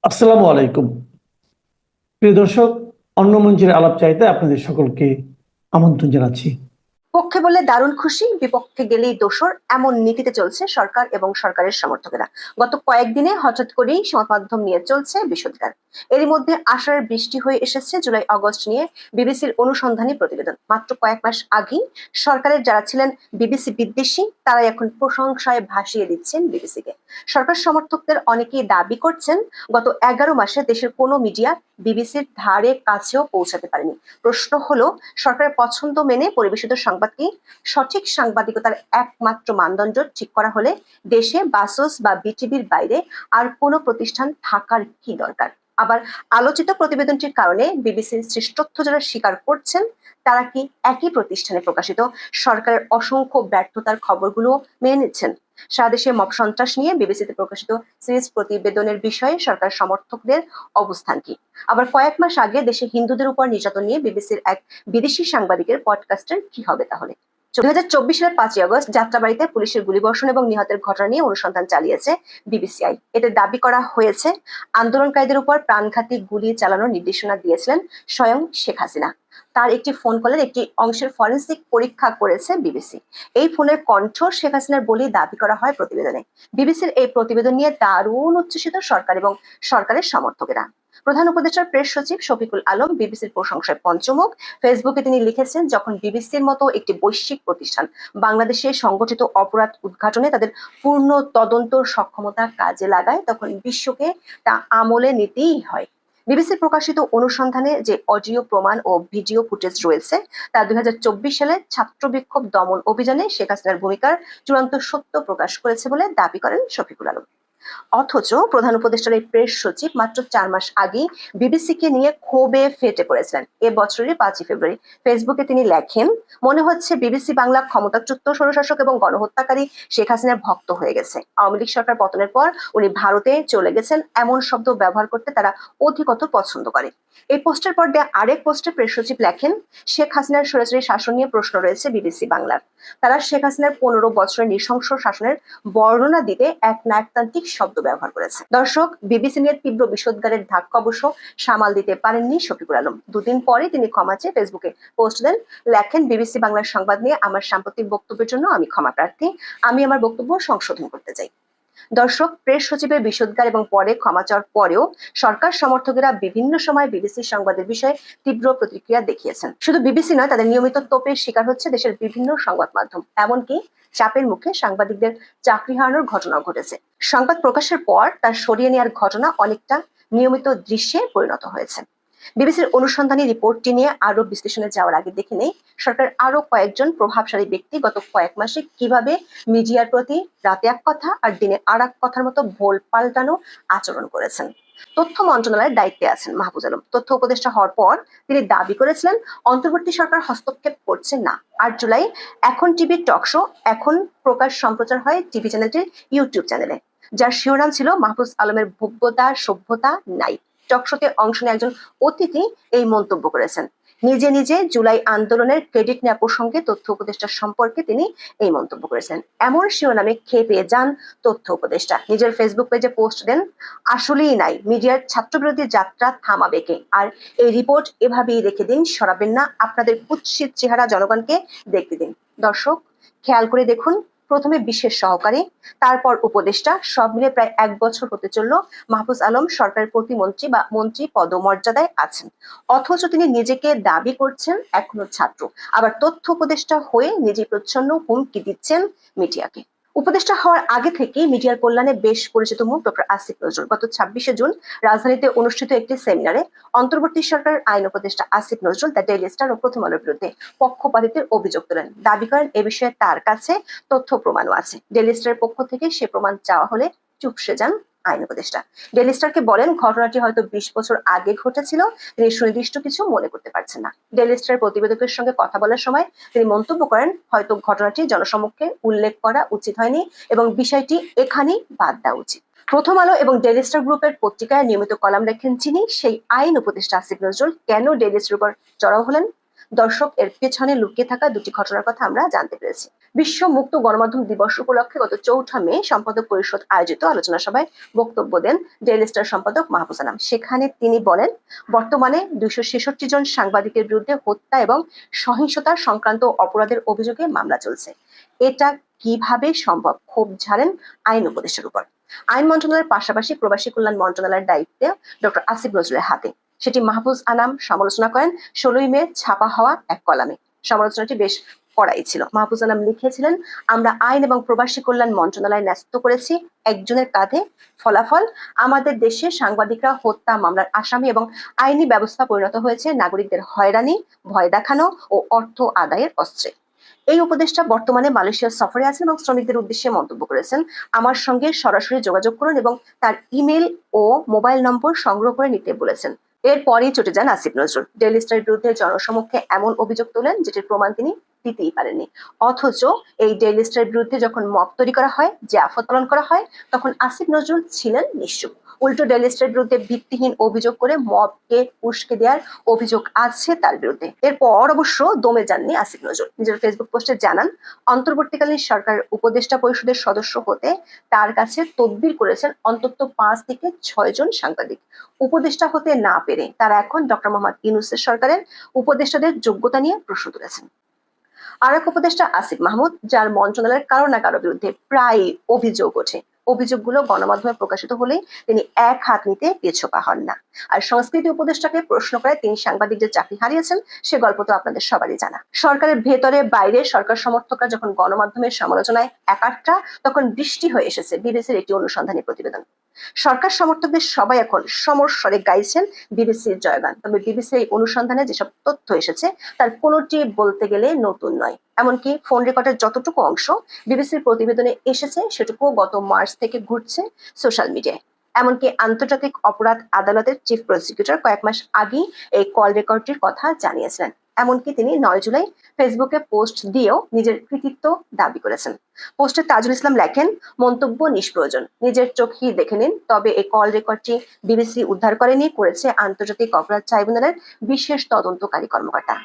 আসসালামু আলাইকুম। প্রিয় দর্শক, অন্য মঞ্চের আলাপ চাইতে আপনাদের সকলকে আমন্ত্রণ জানাচ্ছি। পক্ষে বললে দারুণ খুশি, বিপক্ষে গেলেই দোসর, এমন নীতিতে চলছে সরকার এবং সরকারের সমর্থকেরা। গত কয়েকদিনে হঠাৎ করেই সংবাদ মাধ্যম নিয়ে চলছে বিষোদগার। এরই মধ্যে আশার বৃষ্টি হয়ে এসেছে জুলাই আগস্ট নিয়ে বিবিসির অনুসন্ধানী প্রতিবেদন। মাত্র কয়েক মাস আগেই সরকারের যারা ছিলেন বিবিসি বিদ্বেষী, তারা এখন প্রশংসায় ভাসিয়ে দিচ্ছেন বিবিসিকে। সরকার সমর্থকদের অনেকেই দাবি করছেন, গত 11 মাসে দেশের কোনো মিডিয়া বিবিসির ধারে কাছেও পৌঁছাতে পারেনি। প্রশ্ন হলো, সরকারের পছন্দ মেনে পরিবেশিত সংবাদকে সঠিক সাংবাদিকতার একমাত্র মানদণ্ড ঠিক করা হলে দেশে বাসস বা বিটিভির বাইরে আর কোনো প্রতিষ্ঠান থাকার কি দরকার? আবার আলোচিত প্রতিবেদনটির কারণে বিবিসির শ্রেষ্ঠত্ব যারা স্বীকার করছেন, তারা কি একই প্রতিষ্ঠানে প্রকাশিত সরকারের অসংখ্য ব্যর্থতার খবরগুলো মেনে নিচ্ছেন? সারা দেশে মব সন্ত্রাস নিয়ে বিবিসিতে প্রকাশিত সিরিজ প্রতিবেদনের বিষয়ে সরকার সমর্থকদের অবস্থান কি? আবার কয়েক মাস আগে দেশে হিন্দুদের উপর নির্যাতন নিয়ে বিবিসির এক বিদেশি সাংবাদিকের পডকাস্টের কি হবে তাহলে? 2024 সালের 5ই আগস্ট যাত্রাবাড়িতে পুলিশের গুলিবর্ষণ এবং নিহতের ঘটনা নিয়ে অনুসন্ধান চালিয়েছে বিবিসিআই। এতে দাবি করা হয়েছে, আন্দোলনকারীদের উপর প্রাণঘাতী গুলি চালানোর নির্দেশনা দিয়েছিলেন স্বয়ং শেখ হাসিনা। তার একটি ফোন কলের একটি অংশের ফরেন্সিক পরীক্ষা করেছে বিবিসি। এই ফোনের কণ্ঠ শেখ হাসিনার বলেই দাবি করা হয় প্রতিবেদনে। বিবিসির এই প্রতিবেদন নিয়ে দারুণ উচ্ছ্বসিত সরকার এবং সরকারের সমর্থকেরা। প্রধান উপদেষ্টার প্রেস সচিব শফিকুল আলম বিবিসির প্রশংসায় পঞ্চমুখ। ফেসবুকে তিনি লিখেছেন, যখন বিবিসির মতো একটি বৈশ্বিক প্রতিষ্ঠান বাংলাদেশে সংগঠিত অপরাধ উদ্ঘাটনে তাদের পূর্ণ তদন্ত সক্ষমতা কাজে লাগায়, তখন বিশ্বকে তা আমলে নিতেই হয়। বিবিসির প্রকাশিত অনুসন্ধানে যে অডিও প্রমাণ ও ভিডিও ফুটেজ রয়েছে, তা 2024 সালে ছাত্র বিক্ষোভ দমন অভিযানে শেখ হাসিনার ভূমিকার চূড়ান্ত সত্য প্রকাশ করেছে বলে দাবি করেন শফিকুল আলম। অথচ প্রধান উপদেষ্টার এই প্রেস সচিব মাত্র 4 মাস আগেই বিবিসিকে নিয়ে ক্ষোভে ফেটে পড়েছিলেন। এ বছরের 5ই ফেব্রুয়ারি ফেসবুকে তিনি লেখেন, মনে হচ্ছে বিবিসি বাংলা ক্ষমতাচ্যুত স্বৈরশাসক এবং গণহত্যাকারী শেখ হাসিনার ভক্ত হয়ে গেছে। আওয়ামী লীগ সরকার পতনের পর উনি ভারতে চলে গেছেন, এমন শব্দ ব্যবহার করতে তারা অধিকতর পছন্দ করে। এই পোস্টের পর দেয়া আরেক পোস্টে প্রেস সচিব লেখেন, শেখ হাসিনার স্বৈরাচারী শাসন নিয়ে প্রশ্ন রয়েছে বিবিসি বাংলার। তারা শেখ হাসিনার 15 বছরের নৃশংস শাসনের বর্ণনা দিতে এক নায়কতান্ত্রিক শব্দ ব্যবহার করেছে। দর্শক, বিবিসি নিয়ে তীব্র বিষোদগারের ধাক্কা অবশ্য সামাল দিতে পারেননি শফিকুল আলম। দুদিন পরে তিনি ক্ষমা চেয়ে ফেসবুকে পোস্ট দেন, লেখেন, বিবিসি বাংলার সংবাদ নিয়ে আমার সাম্প্রতিক বক্তব্যের জন্য আমি ক্ষমা প্রার্থী। আমি আমার বক্তব্য সংশোধন করতে চাই। দর্শক, প্রেস সচিবের বিষোদগার এবং পরে ক্ষমা চাওয়ার পরেও সরকার সমর্থকেরা বিভিন্ন সময় বিবিসির সংবাদের বিষয়ে তীব্র প্রতিক্রিয়া দেখিয়েছেন। শুধু বিবিসি নয়, তাদের নিয়মিত তোপের শিকার হচ্ছে দেশের বিভিন্ন সংবাদ মাধ্যম। এমনকি চাপের মুখে সাংবাদিকদের চাকরি হারানোর ঘটনাও ঘটেছে। সংবাদ প্রকাশের পর তার সরিয়ে নেওয়ার ঘটনা অনেকটা নিয়মিত দৃশ্যে পরিণত হয়েছে। বিবিসির অনুসন্ধানী রিপোর্টটি নিয়ে আরো বিশ্লেষণে যাওয়ার আগে দেখে নেই, সরকার আরো কয়েকজন প্রভাবশালী ব্যক্তি গত কয়েক মাসে কিভাবে মিডিয়ার প্রতি রাতে এক কথা আর দিনে আর এক কথার মতো ভোল পাল্টানো আচরণ করেছেন। তথ্য মন্ত্রণালয়ের দায়িত্বে আছেন মাহফুজ আলম। তথ্য উপদেষ্টা হওয়ার পর তিনি দাবি করেছিলেন, অন্তর্বর্তী সরকার হস্তক্ষেপ করছে না। 8 জুলাই এখন টিভির টক শো এখন প্রকাশ সম্প্রচার হয় টিভি চ্যানেলটির ইউটিউব চ্যানেলে, যার শিরোনাম ছিল মাহফুজ আলমের ভব্যতা সভ্যতা নাই। টকশোতে অংশ নিয়ে একজন অতিথি এই মন্তব্য করেছেন। নিজে নিজে জুলাই আন্দোলনের ক্রেডিট নেওয়া প্রসঙ্গে তথ্য উপদেষ্টা সম্পর্কে তিনি এই মন্তব্য করেছেন। এমন শিরোনামে খেপে যান তথ্য উপদেষ্টা। নিজের ফেসবুক পেজে পোস্ট দেন, আসলেই নাই, মিডিয়ার ছাত্রবিরোধী যাত্রা থামাবে কে? আর এই রিপোর্ট এভাবেই রেখে দিন, সরাবেন না, আপনাদের কুৎসিত চেহারা জনগণকে দেখতে দিন। দর্শক, খেয়াল করে দেখুন, প্রথমে বিশেষ সহকারী, তারপর উপদেষ্টা, সব মিলে প্রায় 1 বছর হতে চলল মাহফুজ আলম সরকারের প্রতিমন্ত্রী বা মন্ত্রী পদমর্যাদায় আছেন। অথচ তিনি নিজেকে দাবি করছেন এখনো ছাত্র, আবার তথ্য উপদেষ্টা হয়ে নিজে প্রচ্ছন্ন হুমকি দিচ্ছেন মিডিয়াকে। উপদেষ্টা হওয়ার আগে থেকেই মিডিয়ার কল্যাণে বেশ পরিচিত মুখ ডক্টর আসিফ নজরুল। গত 26শে জুন রাজধানীতে অনুষ্ঠিত একটি সেমিনারে অন্তর্বর্তী সরকারের আইন উপদেষ্টা Asif Nazrul the Daily Star ও প্রথম আলোর বিরুদ্ধে পক্ষপাতিত্বের অভিযোগ তোলেন। দাবি করেন, এ বিষয়ে তার কাছে তথ্য প্রমাণও আছে। ডেইলি স্টারের পক্ষ থেকে সে প্রমাণ চাওয়া হলে চুপসে যান আইন উপদেষ্টা। ডেইলি স্টারকে বলেন, ঘটনাটি হয়তো 20 বছর আগে ঘটেছিল, তিনি সুনির্দিষ্ট কিছু মনে করতে পারছেন না। ডেইলি স্টারের প্রতিবেদকের সঙ্গে কথা বলার সময় তিনি মন্তব্য করেন, হয়তো ঘটনাটি জনসমক্ষে উল্লেখ করা উচিত হয়নি এবং বিষয়টি এখানেই বাদ দেওয়া উচিত। প্রথম আলো এবং ডেইলি স্টার গ্রুপের পত্রিকায় নিয়মিত কলাম লেখেন যিনি, সেই আইন উপদেষ্টা আসিফ নজরুল কেন ডেইলি স্টারের উপর চড়াও হলেন? দর্শক, এর পেছনে লুকিয়ে থাকা দুটি ঘটনার কথা আমরা জানতে পেরেছি। বিশ্ব মুক্ত গণমাধ্যম দিবস উপলক্ষে গত 4 মে সম্পাদক পরিষদ আয়োজিত আলোচনা সভায় বক্তব্য দেন ডেইলি স্টার সম্পাদক মাহফুজ আনাম। সেখানে তিনি বলেন, বর্তমানে 266 জন সাংবাদিকের বিরুদ্ধে হত্যা এবং সহিংসতা সংক্রান্ত অপরাধের অভিযোগে মামলা চলছে। এটা কিভাবে সম্ভব? ক্ষোভ ঝাড়েন আইন উপদেষ্টার উপর। আইন মন্ত্রণালয়ের পাশাপাশি প্রবাসী কল্যাণ মন্ত্রণালয়ের দায়িত্বে ডক্টর আসিফ নজরুলের হাতে। সেটি মাহফুজ আনাম সমালোচনা করেন 16 মে ছাপা হওয়া এক কলামে। সমালোচনাটি বেশ কড়াই ছিল। মাহফুজ আনাম লিখেছিলেন, আমরা আইন এবং প্রবাসী কল্যাণ মন্ত্রণালয় ন্যস্ত করেছি একজনের কাঁধে। ফলাফল, আমাদের দেশে সাংবাদিকরা হত্যা মামলার আসামি এবং আইনি ব্যবস্থা পরিণত হয়েছে নাগরিকদের হয়রানি, ভয় দেখানো ও অর্থ আদায়ের অস্ত্রে। এই উপদেষ্টা বর্তমানে মালয়েশিয়া সফরে আছেন এবং শ্রমিকদের উদ্দেশ্যে মন্তব্য করেছেন, আমার সঙ্গে সরাসরি যোগাযোগ করুন এবং তার ইমেল ও মোবাইল নম্বর সংগ্রহ করে নিতে বলেছেন। এরপরই চটে যান আসিফ নজরুল। ডেইলি স্টারের বিরুদ্ধে জনসমক্ষে এমন অভিযোগ তোলেন যেটির প্রমাণ তিনি দিতেই পারেননি। অথচ এই ডেইলি স্টারের বিরুদ্ধে যখন মব তৈরি করা হয়, যে আফত পালন করা হয়, তখন আসিফ নজরুল ছিলেন নিশ্চুপ। উল্টো ডেইলি স্টারের বিরুদ্ধে ভিত্তিহীন অভিযোগ করে মবকে উস্কে দেওয়ার অভিযোগ আছে তার বিরুদ্ধে। এরপর অবশ্য দমে যাননি আসিফ নজরুল। নিজের ফেসবুক পোস্টে জানান, অন্তর্বর্তীকালীন সরকারের উপদেষ্টা পরিষদের সদস্য হতে তার কাছে তদবির করেছেন অন্তত 5 থেকে 6 জন সাংবাদিক। উপদেষ্টা হতে না পেরে তারা এখন ডক্টর মোহাম্মদ ইউনূসের সরকারের উপদেষ্টাদের যোগ্যতা নিয়ে প্রশ্ন তুলেছেন। আরেক উপদেষ্টা আসিফ মাহমুদ, যার মন্ত্রণালয়ের কারো না কারো বিরুদ্ধে প্রায় অভিযোগ ওঠে, অভিযোগগুলো গণমাধ্যমে প্রকাশিত হলেই তিনি এক হাত নিতে পিছপা হন না। আর সংস্কৃতি উপদেষ্টাকে প্রশ্ন করে তিনি সাংবাদিকদের চাকরি হারিয়েছেন, সে গল্প তো আপনাদের সবারই জানা। সরকারের ভেতরে বাইরে সরকার সমর্থকরা যখন গণমাধ্যমের সমালোচনায় একাট্টা, তখন বৃষ্টি হয়ে এসেছে বিবিসির একটি অনুসন্ধানী প্রতিবেদন। সরকার সমর্থকদের সবাই এখন সমস্বরে গাইছেন বিবিসির জয়গান। তবে বিবিসির এই অনুসন্ধানে যেসব তথ্য এসেছে তার কোনোটি বলতে গেলে নতুন নয়। এমনকি ফোন রেকর্ডের যতটুকু অংশ বিবিসির প্রতিবেদনে এসেছে সেটুকু গত মার্চ থেকে ঘুরছে সোশ্যাল মিডিয়ায়। এমনকি আন্তর্জাতিক অপরাধ আদালতের চিফ প্রসিকিউটর কয়েক মাস আগেই এই কল রেকর্ডটির কথা জানিয়েছিলেন। এমনকি তিনি 9 জুলাই ফেসবুকে পোস্ট দিয়েও নিজের কৃতিত্ব দাবি করেছেন। পোস্টে তাজুল ইসলাম লেখেন, মন্তব্য নিষ্প্রয়োজন, নিজের চোখেই দেখে নিন। তবে এই কল রেকর্ডটি বিবিসি উদ্ধার করেনি, করেছে আন্তর্জাতিক অপরাধ ট্রাইব্যুনালের বিশেষ তদন্তকারী কর্মকর্তা।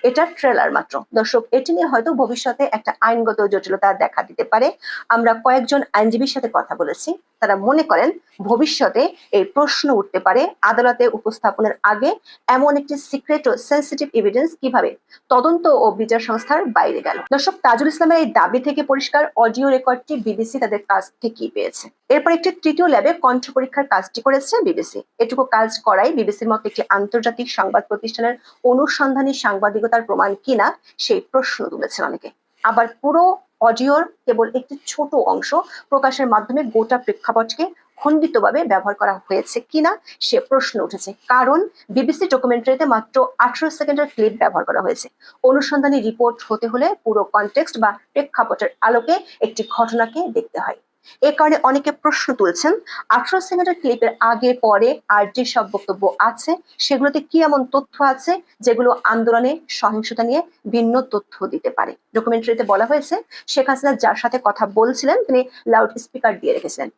এটা ট্রেলার মাত্র। দর্শক, এটি নিয়ে হয়তো ভবিষ্যতে একটা আইনগত জটিলতা দেখা দিতে পারে। আমরা কয়েকজন আইনজীবীর সাথে কথা বলেছি, তারা মনে করেন ভবিষ্যতে এই প্রশ্ন উঠতে পারে, আদালতে উপস্থাপনের আগে এমন একটি সিক্রেট ও সেন্সিটিভ এভিডেন্স কিভাবে তদন্ত ও বিচার সংস্থার বাইরে গেল। দর্শক, তাজুল ইসলামের এই দাবি থেকে পরিষ্কার অডিও রেকর্ডটি বিবিসি তাদের কাছ থেকেই পেয়েছে। এরপর একটি তৃতীয় ল্যাবে কণ্ঠ পরীক্ষার কাজটি করেছে বিবিসি। এটুকু কাজ করাই বিবিসির মতো একটি আন্তর্জাতিক সংবাদ প্রতিষ্ঠানের অনুসন্ধানী সাংবাদিকতার প্রমাণ কিনা সেই প্রশ্ন তুলেছেন অনেকে। আবার পুরো অডিওর কেবল একটি ছোট অংশ প্রকাশের মাধ্যমে গোটা প্রেক্ষাপটকে খণ্ডিতভাবে ব্যবহার করা হয়েছে কিনা সে প্রশ্ন উঠেছে। কারণ বিবিসি ডকুমেন্টারিতে মাত্র 18 সেকেন্ডের ক্লিপ ব্যবহার করা হয়েছে। অনুসন্ধানী রিপোর্ট হতে হলে পুরো কনটেক্সট বা প্রেক্ষাপটের আলোকে একটি ঘটনাকে দেখতে হয়। এ কারণে অনেকে প্রশ্ন তুলছেন, 18 সেকেন্ডের ক্লিপের আগে পরে আর যে সব বক্তব্য আছে সেগুলোতে কি এমন তথ্য আছে যেগুলো আন্দোলনে সহিংসতা নিয়ে ভিন্ন তথ্য দিতে পারে। ডকুমেন্টারিতে বলা হয়েছে, শেখ হাসিনা যার সাথে কথা বলছিলেন তিনি লাউড স্পিকার দিয়ে রেখেছিলেন।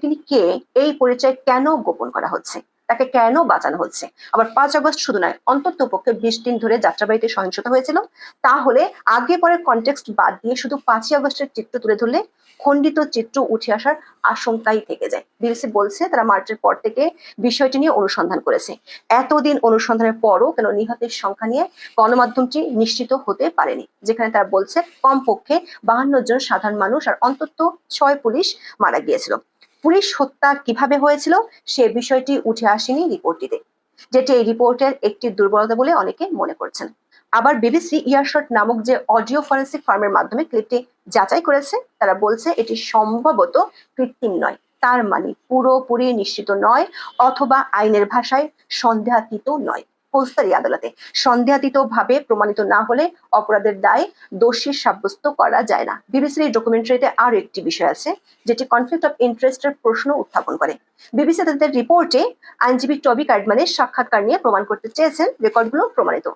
তিনি কে, এই পরিচয় কেন গোপন করা হচ্ছে, তাকে কেন বাঁচানো হচ্ছে? আবার 5 আগস্ট শুধু নয়, অন্তত পক্ষে 20 দিন ধরে যাত্রাবাড়িতে সহিংসতা হয়েছিল। তাহলে আগে পরের কনটেক্সট বাদ দিয়ে শুধু 5 আগস্টের চিত্র তুলে ধরলে খণ্ডিত চিত্র উঠে আসার আশঙ্কাই থেকে যায়। বিবিসি বলছে তারা মার্চের পর থেকে বিষয়টি নিয়ে অনুসন্ধান করেছে। এতদিন অনুসন্ধানের পরও কেন নিহতের সংখ্যা নিয়ে গণমাধ্যমটি নিশ্চিত হতে পারেনি, যেখানে তারা বলছে কমপক্ষে 52 জন সাধারণ মানুষ আর অন্তত 6 পুলিশ মারা গিয়েছিল। পুলিশ হত্যা কিভাবে হয়েছিল সে বিষয়টি উঠে আসেনি রিপোর্টটিতে, যেটি এই রিপোর্টের একটি দুর্বলতা বলে অনেকে মনে করছেন। আবার বিবিসি ইয়ারশট নামক যে অডিও ফরেন্সিক ফার্মের মাধ্যমে ক্লিপটি যাচাই করেছে, তারা বলছে এটি সম্ভবত কৃত্রিম নয়, তার মানে পুরোপুরি নিশ্চিত নয়, অথবা আইনের ভাষায় সন্দেহাতীত নয়। ফৌজদারি আদালতে সন্দেহাতীত ভাবে প্রমাণিত না হলে অপরাধের দায় দোষী সাব্যস্ত করা যায় না। বিবিসির এই ডকুমেন্টারিতে আরো একটি বিষয় আছে যেটি কনফ্লিক্ট অফ ইন্টারেস্টের প্রশ্ন উত্থাপন করে। বিবিসি তাদের রিপোর্টে আইনজীবী টবি ক্যাডম্যানের সাক্ষাৎকার নিয়ে প্রমাণ করতে চেয়েছেন রেকর্ডগুলো প্রমাণিত।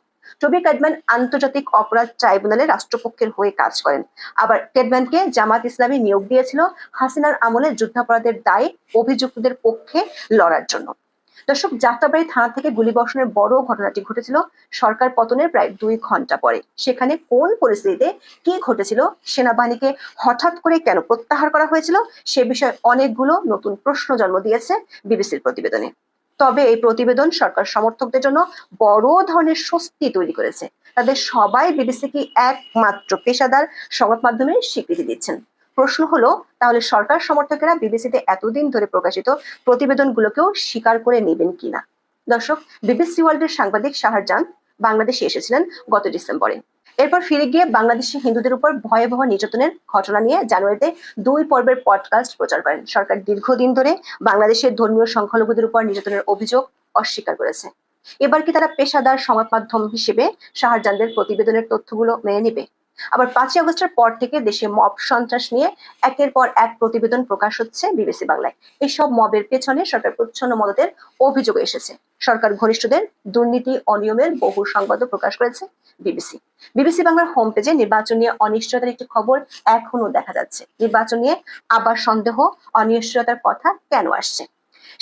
টবি ক্যাডম্যান আন্তর্জাতিক অপরাধ ট্রাইব্যুনালের রাষ্ট্রপক্ষের হয়ে কাজ করেন। আবার ক্যাডম্যানকে জামাত ইসলামী নিয়োগ দিয়েছিল হাসিনার আমলে যুদ্ধাপরাধের দায়ে অভিযুক্তদের পক্ষে লড়ার জন্য। দর্শক, যাত্রাবাড়ী থানা থেকে গুলিবর্ষণের বড় ঘটনাটি ঘটেছিল সরকার পতনের প্রায় 2 ঘন্টা পরে। সেখানে কোন পরিস্থিতিতে কি ঘটেছিল, সেনাবাহিনীকে হঠাৎ করে কেন প্রত্যাহার করা হয়েছিল, সে বিষয়ে অনেকগুলো নতুন প্রশ্ন জন্ম দিয়েছে বিবিসির প্রতিবেদনে। তবে এই প্রতিবেদন সরকার সমর্থকদের জন্য বড় ধরনের স্বস্তি তৈরি করেছে। তাদের সবাই বিবিসিকে একমাত্র পেশাদার সংবাদ মাধ্যমের স্বীকৃতি দিচ্ছেন। প্রশ্ন হলো, তাহলে সরকার সমর্থকেরা বিবিসিতে এতদিন ধরে প্রকাশিত প্রতিবেদনগুলোকেও স্বীকার করে নেবেন কিনা? দর্শক, বিবিসি ওয়ার্ল্ডের সাংবাদিক শাহরজান বাংলাদেশে এসেছিলেন গত ডিসেম্বরে। এরপর ফিরে গিয়ে বাংলাদেশি হিন্দুদের উপর ভয়াবহ নির্যাতনের ঘটনা নিয়ে জানুয়ারিতে 2 পর্বের পডকাস্ট প্রচার করেন। সরকার দীর্ঘদিন ধরে বাংলাদেশের ধর্মীয় সংখ্যালঘুদের উপর নির্যাতনের অভিযোগ অস্বীকার করেছে। এবার কি তারা পেশাদার সংবাদ মাধ্যম হিসেবে শাহরজানদের প্রতিবেদনের তথ্যগুলো মেনে নেবে? আবার 5ই আগস্টের পর থেকে দেশে মব সন্ত্রাস নিয়ে একের পর এক প্রতিবেদন প্রকাশ হচ্ছে বিবিসি বাংলায়। এইসব মবের পেছনে সরকার প্রচ্ছন্ন মদতের অভিযোগ এসেছে। সরকার ঘনিষ্ঠদের দুর্নীতি অনিয়মের বহু সংবাদও প্রকাশ করেছে বিবিসি। বিবিসি বাংলার হোম পেজে নির্বাচন নিয়ে অনিশ্চয়তার একটি খবর এখনো দেখা যাচ্ছে। নির্বাচন নিয়ে আবার সন্দেহ, অনিশ্চয়তার কথা কেন আসছে?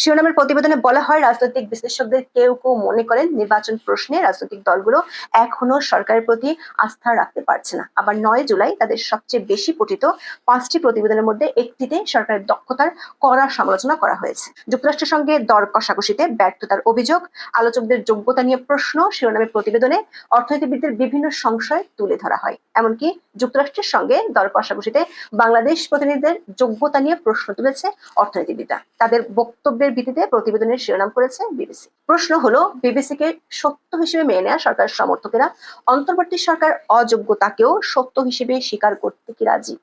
শিরোনামের প্রতিবেদনে বলা হয়, রাজনৈতিক বিশ্লেষকদের কেউ কেউ মনে করেন নির্বাচন প্রশ্নে রাজনৈতিক দলগুলো এখনো সরকারের প্রতি আস্থা রাখতে পারছে না। আবার 9 জুলাই তাদের সবচেয়ে বেশি পঠিত 5টি প্রতিবেদনের মধ্যে একটিতে সরকারের দক্ষতার কড়া সমালোচনা করা হয়েছে। যুক্তরাষ্ট্রের সঙ্গে দর কষাকষিতে ব্যর্থতার অভিযোগ, আলোচকদের যোগ্যতা নিয়ে প্রশ্ন শিরোনামের প্রতিবেদনে অর্থনীতিবিদদের বিভিন্ন সংশয় তুলে ধরা হয়। এমনকি যুক্তরাষ্ট্রের সঙ্গে দর কষাকষিতে বাংলাদেশ প্রতিনিধিদের যোগ্যতা নিয়ে প্রশ্ন তুলেছে অর্থনীতিবিদরা। তাদের বক্তব্যের ভিত্তিতে প্রতিবেদনের শিরোনাম করেছে বিবিসি। প্রশ্ন হলো, বিবিসিকে সত্য হিসেবে মেনে নেওয়া সরকার সমর্থকেরা অন্তর্বর্তী সরকার অযোগ্যতাকেও সত্য হিসেবে স্বীকার করতে কি রাজি?